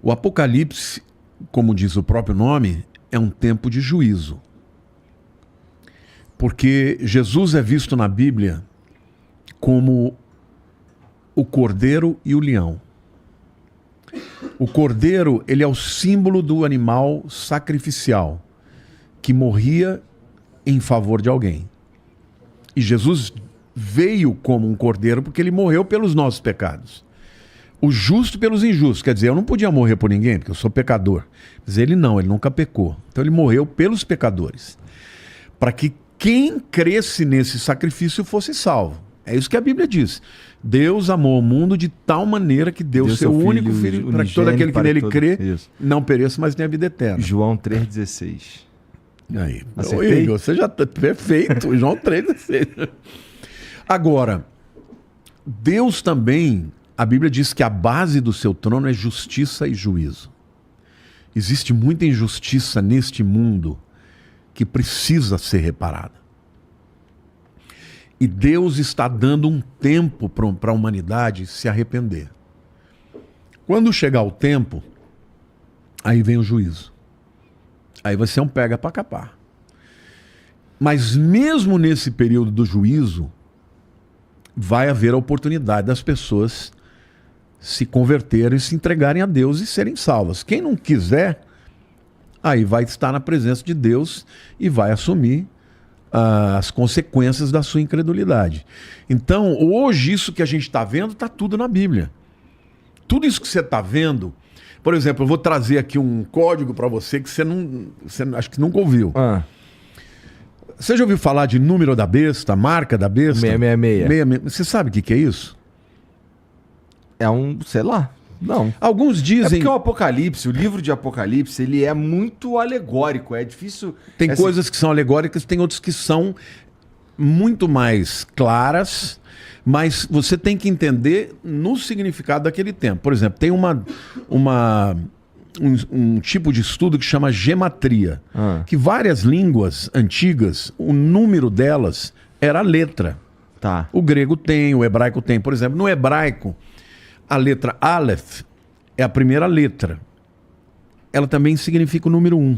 O Apocalipse, como diz o próprio nome, é um tempo de juízo. Porque Jesus é visto na Bíblia como o cordeiro e o leão. O cordeiro, ele é o símbolo do animal sacrificial que morria em favor de alguém. E Jesus veio como um cordeiro porque ele morreu pelos nossos pecados. O justo pelos injustos. Quer dizer, eu não podia morrer por ninguém, porque eu sou pecador. Mas ele não, ele nunca pecou. Então ele morreu pelos pecadores. Para que quem cresce nesse sacrifício fosse salvo. É isso que a Bíblia diz. Deus amou o mundo de tal maneira que deu seu único filho para que todo aquele que nele crê não pereça, mas tenha vida eterna. João 3,16. Aí, oi, você já está perfeito. João 3,16. Agora, Deus também, a Bíblia diz que a base do seu trono é justiça e juízo. Existe muita injustiça neste mundo que precisa ser reparada. E Deus está dando um tempo para a humanidade se arrepender. Quando chegar o tempo, aí vem o juízo. Aí vai ser um pega para capar. Mas mesmo nesse período do juízo, vai haver a oportunidade das pessoas se converterem, se entregarem a Deus e serem salvas. Quem não quiser, aí vai estar na presença de Deus e vai assumir as consequências da sua incredulidade. Então, hoje, isso que a gente está vendo, está tudo na Bíblia. Tudo isso que você está vendo, por exemplo, eu vou trazer aqui um código para você que você acho que nunca ouviu. Você já ouviu falar de número da besta, marca da besta? 666. Você sabe o que é isso? É um, sei lá. Não. Alguns dizem... É porque o Apocalipse, o livro de Apocalipse, ele é muito alegórico, é difícil... Tem coisas que são alegóricas, tem outras que são muito mais claras, mas você tem que entender no significado daquele tempo. Por exemplo, tem um tipo de estudo que chama gematria, que várias línguas antigas, o número delas era a letra. Tá. O grego tem, o hebraico tem. Por exemplo, no hebraico, a letra Aleph é a primeira letra. Ela também significa o número 1.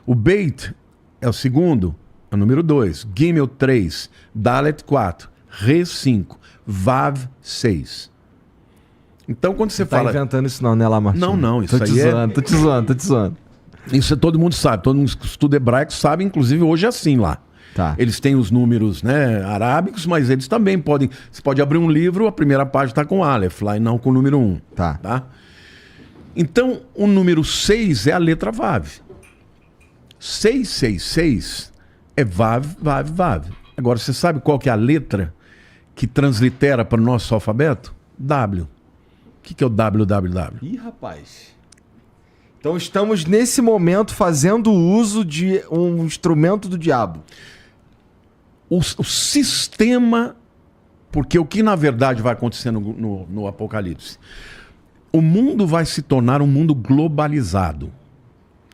O Beit é o segundo, é o número 2. Gimel 3. Dalet 4. Re 5. Vav 6. Então quando você fala... Não tá inventando isso não, né, Lamartine? Não, isso aí é... Tô te zoando. Isso todo mundo sabe. Todo mundo que estuda hebraico sabe, inclusive hoje é assim lá. Tá. Eles têm os números, né, arábicos, mas eles também podem... Você pode abrir um livro, a primeira página está com Aleph lá e não com o número 1. Tá? Então, o número 6 é a letra Vav. 666 é Vav, Vav, Vav. Agora, você sabe qual que é a letra que translitera para o nosso alfabeto? W. O que é o WWW? Ih, rapaz. Então estamos, nesse momento, fazendo uso de um instrumento do diabo. O sistema, porque o que na verdade vai acontecer no Apocalipse? O mundo vai se tornar um mundo globalizado.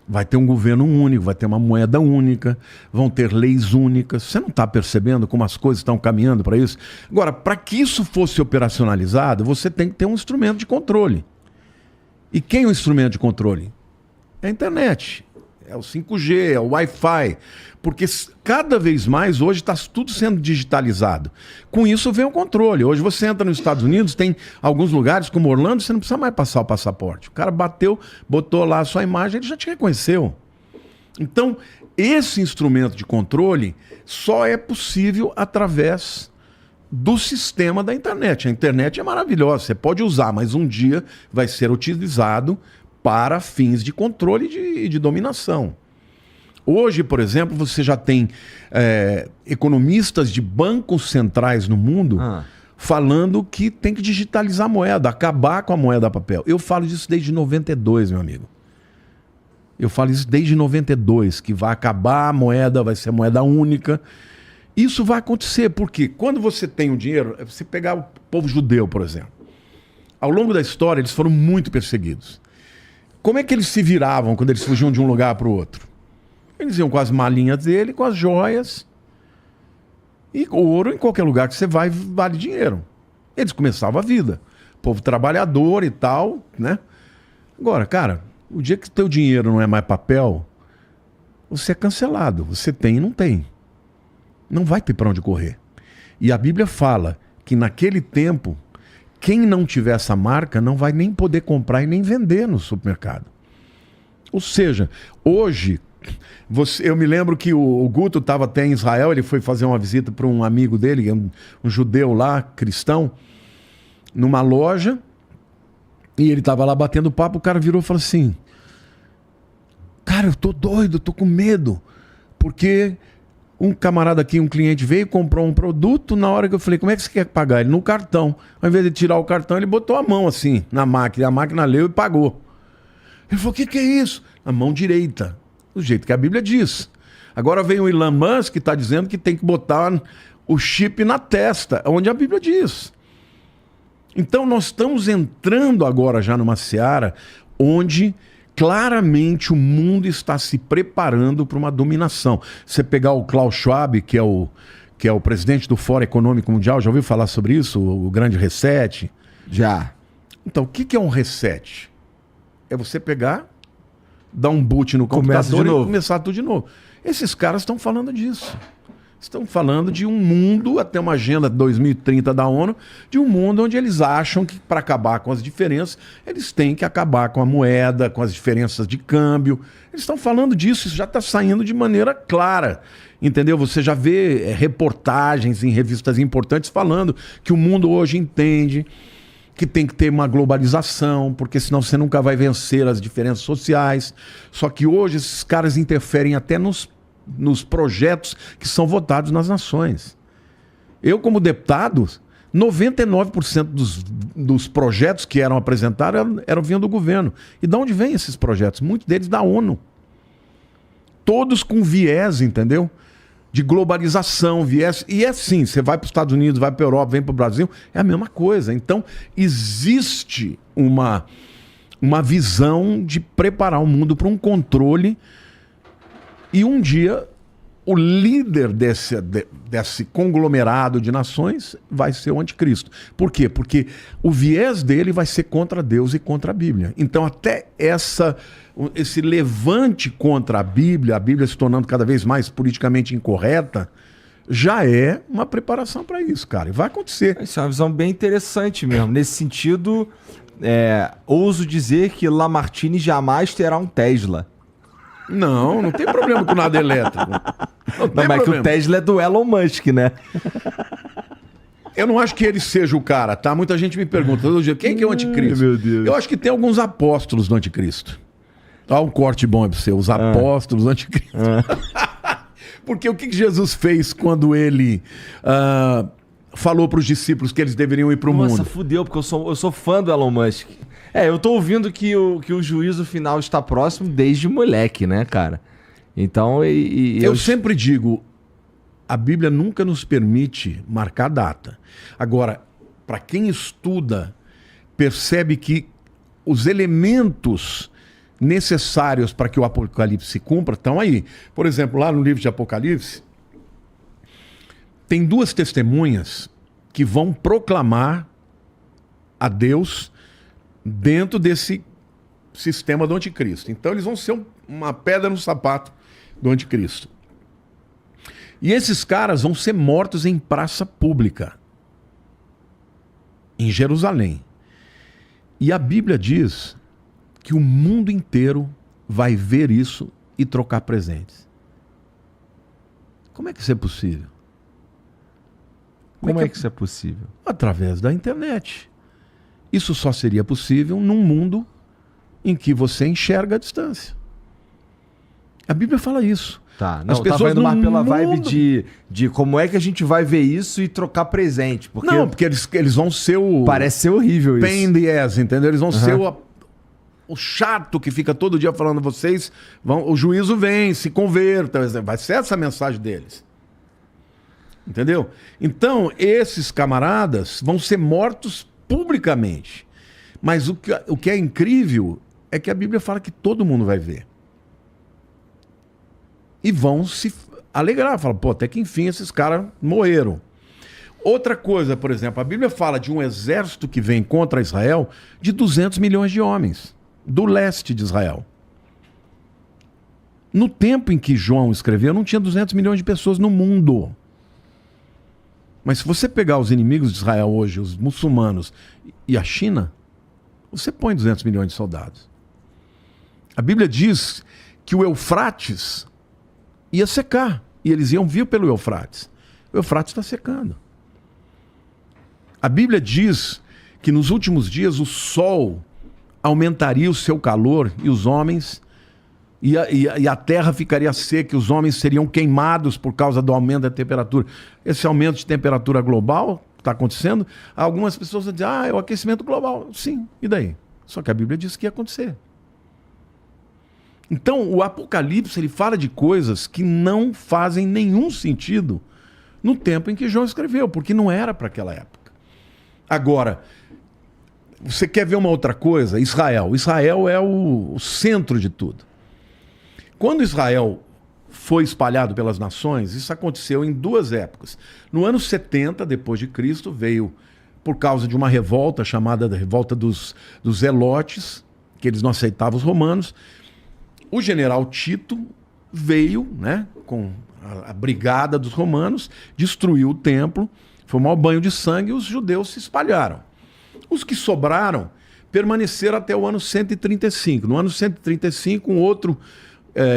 Vai ter um governo único, vai ter uma moeda única, vão ter leis únicas. Você não está percebendo como as coisas estão caminhando para isso? Agora, para que isso fosse operacionalizado, você tem que ter um instrumento de controle. E quem é o instrumento de controle? É a internet. É o 5G, é o Wi-Fi. Porque cada vez mais hoje está tudo sendo digitalizado. Com isso vem o controle. Hoje você entra nos Estados Unidos, tem alguns lugares como Orlando, você não precisa mais passar o passaporte. O cara bateu, botou lá a sua imagem, ele já te reconheceu. Então, esse instrumento de controle só é possível através do sistema da internet. A internet é maravilhosa, você pode usar, mas um dia vai ser utilizado para fins de controle e de dominação. Hoje, por exemplo, você já tem economistas de bancos centrais no mundo falando que tem que digitalizar a moeda, acabar com a moeda papel. Eu falo disso desde 92, meu amigo. Eu falo isso desde 92, que vai acabar a moeda, vai ser moeda única. Isso vai acontecer, porque quando você tem o dinheiro, você pegar o povo judeu, por exemplo. Ao longo da história, eles foram muito perseguidos. Como é que eles se viravam quando eles fugiam de um lugar para o outro? Eles iam com as malinhas dele, com as joias. E ouro, em qualquer lugar que você vai, vale dinheiro. Eles começavam a vida. Povo trabalhador e tal, né? Agora, cara, o dia que teu dinheiro não é mais papel, você é cancelado. Você tem e não tem. Não vai ter para onde correr. E a Bíblia fala que naquele tempo, quem não tiver essa marca não vai nem poder comprar e nem vender no supermercado. Ou seja, hoje, eu me lembro que o Guto estava até em Israel, ele foi fazer uma visita para um amigo dele, um judeu lá, cristão, numa loja, e ele estava lá batendo papo, o cara virou e falou assim: cara, eu tô doido, eu tô com medo, porque um camarada aqui, um cliente veio, comprou um produto, na hora que eu falei, como é que você quer pagar? Ele, no cartão. Ao invés de tirar o cartão, ele botou a mão assim, na máquina, a máquina leu e pagou. Ele falou, o que é isso? A mão direita, do jeito que a Bíblia diz. Agora vem o Elon Musk que está dizendo que tem que botar o chip na testa, onde a Bíblia diz. Então nós estamos entrando agora já numa seara onde claramente o mundo está se preparando para uma dominação. Você pegar o Klaus Schwab, que é o presidente do Fórum Econômico Mundial, já ouviu falar sobre isso? O grande reset? Já. Então, o que é um reset? É você pegar, dar um boot no computador e começar tudo de novo. Esses caras estão falando disso. Estão falando de um mundo, até uma agenda 2030 da ONU, de um mundo onde eles acham que para acabar com as diferenças, eles têm que acabar com a moeda, com as diferenças de câmbio. Eles estão falando disso, isso já está saindo de maneira clara. Entendeu? Você já vê reportagens em revistas importantes falando que o mundo hoje entende que tem que ter uma globalização, porque senão você nunca vai vencer as diferenças sociais. Só que hoje esses caras interferem até nos projetos que são votados nas nações. Eu, como deputado, 99% dos projetos que eram apresentados eram vindo do governo. E de onde vêm esses projetos? Muitos deles da ONU. Todos com viés, entendeu? De globalização, viés. E é assim, você vai para os Estados Unidos, vai para a Europa, vem para o Brasil, é a mesma coisa. Então, existe uma visão de preparar o mundo para um controle. E um dia, o líder desse conglomerado de nações vai ser o anticristo. Por quê? Porque o viés dele vai ser contra Deus e contra a Bíblia. Então, até esse levante contra a Bíblia se tornando cada vez mais politicamente incorreta, já é uma preparação para isso, cara. E vai acontecer. Isso é uma visão bem interessante mesmo. Nesse sentido, ouso dizer que Lamartine jamais terá um Tesla. Não tem problema com nada elétrico. Não, mas que o Tesla é do Elon Musk, né? Eu não acho que ele seja o cara, tá? Muita gente me pergunta todo dia, quem que é o anticristo? Meu Deus. Eu acho que tem alguns apóstolos do anticristo. Olha um corte bom pra você, os apóstolos do anticristo. Porque o que Jesus fez quando ele falou para os discípulos que eles deveriam ir para o mundo? Nossa, fudeu, porque eu sou fã do Elon Musk. Eu tô ouvindo que o juízo final está próximo desde moleque, né, cara? Então, eu sempre digo, a Bíblia nunca nos permite marcar data. Agora, para quem estuda, percebe que os elementos necessários para que o Apocalipse se cumpra estão aí. Por exemplo, lá no livro de Apocalipse, tem duas testemunhas que vão proclamar a Deus dentro desse sistema do anticristo. Então eles vão ser uma pedra no sapato do anticristo. E esses caras vão ser mortos em praça pública, em Jerusalém. E a Bíblia diz que o mundo inteiro vai ver isso e trocar presentes. Como é que isso é possível? Como é que isso é possível? Através da internet. Isso só seria possível num mundo em que você enxerga a distância. A Bíblia fala isso. Tá, não, tava indo mais pela vibe de como é que a gente vai ver isso e trocar presente. Porque não, porque eles vão ser o... Parece ser horrível isso. Pain in the ass, entendeu? Eles vão ser o chato que fica todo dia falando vocês, o juízo vem, se converta. Vai ser essa a mensagem deles. Entendeu? Então, esses camaradas vão ser mortos publicamente. Mas o que é incrível é que a Bíblia fala que todo mundo vai ver. E vão se alegrar. Fala, pô, até que enfim esses caras morreram. Outra coisa, por exemplo, a Bíblia fala de um exército que vem contra Israel de 200 milhões de homens. do leste de Israel. No tempo em que João escreveu, não tinha 200 milhões de pessoas no mundo. Mas se você pegar os inimigos de Israel hoje, os muçulmanos e a China, você põe 200 milhões de soldados. A Bíblia diz que o Eufrates ia secar, e eles iam vir pelo Eufrates. O Eufrates está secando. A Bíblia diz que nos últimos dias o sol aumentaria o seu calor e os homens, e a terra ficaria seca, e os homens seriam queimados por causa do aumento da temperatura. Esse aumento de temperatura global está acontecendo. Algumas pessoas dizem, é o aquecimento global. Sim, e daí? Só que a Bíblia diz que ia acontecer. Então, o Apocalipse ele fala de coisas que não fazem nenhum sentido no tempo em que João escreveu, porque não era para aquela época. Agora, você quer ver uma outra coisa? Israel. Israel é o centro de tudo. Quando Israel foi espalhado pelas nações, isso aconteceu em duas épocas. No ano 70 depois de Cristo, veio por causa de uma revolta chamada da revolta dos Zelotes, que eles não aceitavam os romanos. O general Tito veio, né, com a brigada dos romanos, destruiu o templo, foi um mau banho de sangue e os judeus se espalharam. Os que sobraram permaneceram até o ano 135. No ano 135, um outro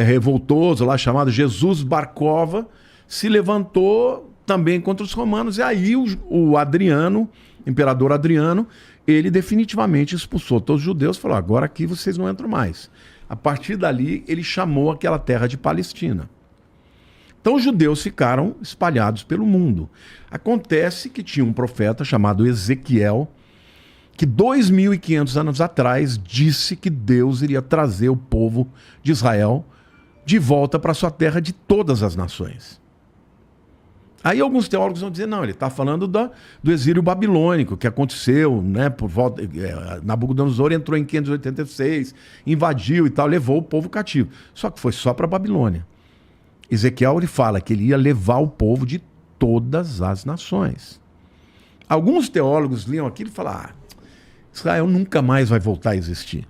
revoltoso lá chamado Jesus Barcova se levantou também contra os romanos, e aí o Adriano, imperador Adriano, ele definitivamente expulsou todos os judeus e falou, agora aqui vocês não entram mais. A partir dali ele chamou aquela terra de Palestina. Então os judeus ficaram espalhados pelo mundo. Acontece que tinha um profeta chamado Ezequiel, que 2.500 anos atrás disse que Deus iria trazer o povo de Israel de volta para sua terra de todas as nações. Aí alguns teólogos vão dizer, não, ele está falando do exílio babilônico, que aconteceu, né, por volta... Nabucodonosor entrou em 586, invadiu e tal, levou o povo cativo. Só que foi só para a Babilônia. Ezequiel ele fala que ele ia levar o povo de todas as nações. Alguns teólogos liam aquilo e falam, Israel nunca mais vai voltar a existir.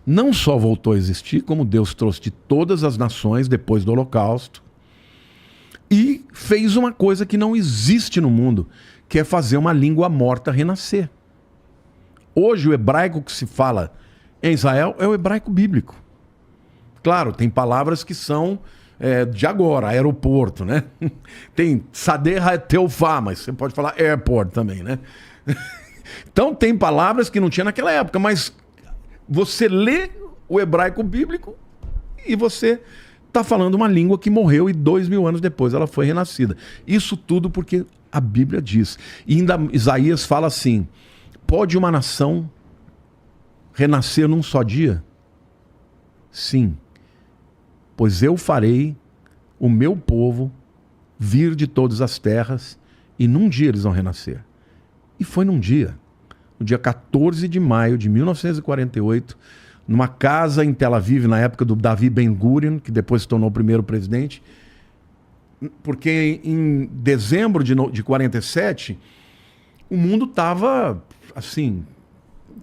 Não só voltou a existir, como Deus trouxe de todas as nações depois do Holocausto e fez uma coisa que não existe no mundo, que é fazer uma língua morta renascer. Hoje o hebraico que se fala em Israel é o hebraico bíblico. Claro, tem palavras que são de agora, aeroporto, né? Tem Sader Teufá, mas você pode falar airport também, né? Então tem palavras que não tinha naquela época, mas você lê o hebraico bíblico e você está falando uma língua que morreu e 2.000 anos depois ela foi renascida. Isso tudo porque a Bíblia diz. E ainda Isaías fala assim, pode uma nação renascer num só dia? Sim, pois eu farei o meu povo vir de todas as terras e num dia eles vão renascer. E foi num dia, no dia 14 de maio de 1948, numa casa em Tel Aviv, na época do Davi Ben-Gurion, que depois se tornou o primeiro presidente, porque em dezembro de 47, o mundo estava, assim,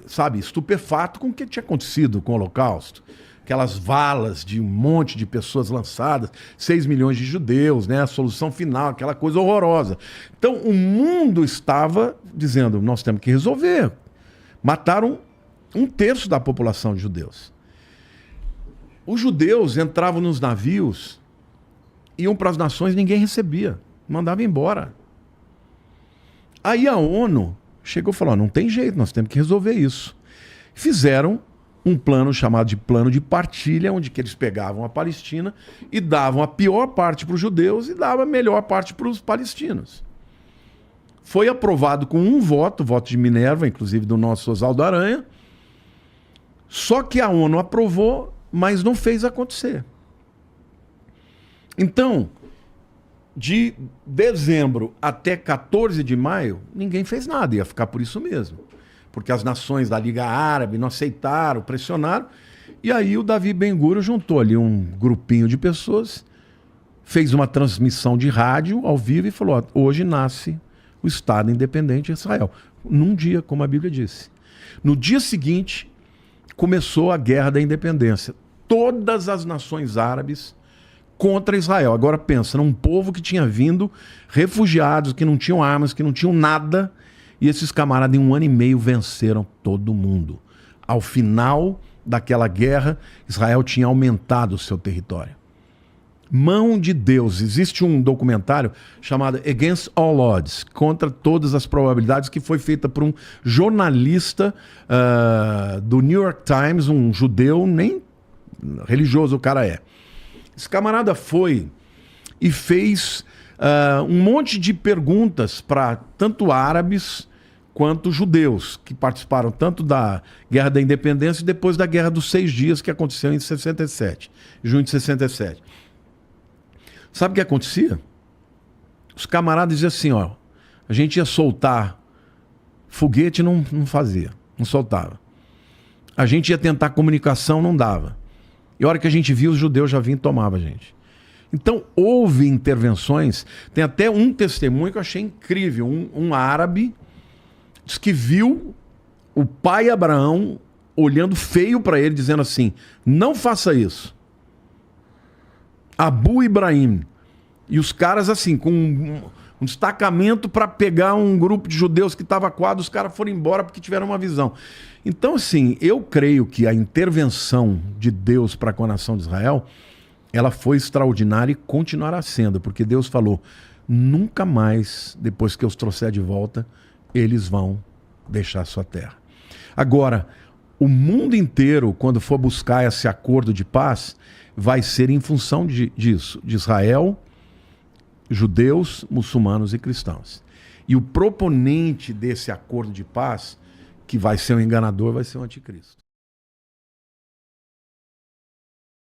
sabe, estupefato com o que tinha acontecido com o Holocausto. Aquelas valas de um monte de pessoas lançadas, 6 milhões de judeus, né? A solução final, aquela coisa horrorosa. Então o mundo estava dizendo, nós temos que resolver. Mataram 1/3 da população de judeus. Os judeus entravam nos navios, iam para as nações, ninguém recebia, mandava embora. Aí a ONU chegou e falou, não tem jeito, nós temos que resolver isso. Fizeram um plano chamado de plano de partilha, onde que eles pegavam a Palestina e davam a pior parte para os judeus e davam a melhor parte para os palestinos. Foi aprovado com um voto, voto de Minerva, inclusive do nosso Oswaldo Aranha, só que a ONU aprovou, mas não fez acontecer. Então, de dezembro até 14 de maio, ninguém fez nada, ia ficar por isso mesmo. Porque as nações da Liga Árabe não aceitaram, pressionaram. E aí o Davi Ben-Gurion juntou ali um grupinho de pessoas, fez uma transmissão de rádio ao vivo e falou, hoje nasce o Estado Independente de Israel. Num dia, como a Bíblia disse. No dia seguinte, começou a Guerra da Independência. Todas as nações árabes contra Israel. Agora pensa, num povo que tinha vindo, refugiados, que não tinham armas, que não tinham nada, e esses camaradas em 1 ano e meio venceram todo mundo. Ao final daquela guerra, Israel tinha aumentado o seu território. Mão de Deus. Existe um documentário chamado Against All Odds, contra todas as probabilidades, que foi feita por um jornalista do New York Times, um judeu, nem religioso o cara é. Esse camarada foi e fez um monte de perguntas para tanto árabes quanto judeus, que participaram tanto da Guerra da Independência e depois da Guerra dos 6 Dias, que aconteceu em 67, junho de 67. Sabe o que acontecia? Os camaradas diziam assim, ó, a gente ia soltar foguete, não fazia, não soltava. A gente ia tentar comunicação, não dava. E a hora que a gente viu, os judeus já vinham e tomavam a gente. Então, houve intervenções. Tem até um testemunho que eu achei incrível. Um árabe diz que viu o pai Abraão olhando feio para ele, dizendo assim, não faça isso. Abu Ibrahim. E os caras, assim, com um destacamento para pegar um grupo de judeus que estava coado, os caras foram embora porque tiveram uma visão. Então, assim, eu creio que a intervenção de Deus para com a nação de Israel, ela foi extraordinária e continuará sendo, porque Deus falou, nunca mais, depois que eu os trouxer de volta, eles vão deixar a sua terra. Agora, o mundo inteiro, quando for buscar esse acordo de paz, vai ser em função disso, de Israel, judeus, muçulmanos e cristãos. E o proponente desse acordo de paz, que vai ser um enganador, vai ser o anticristo.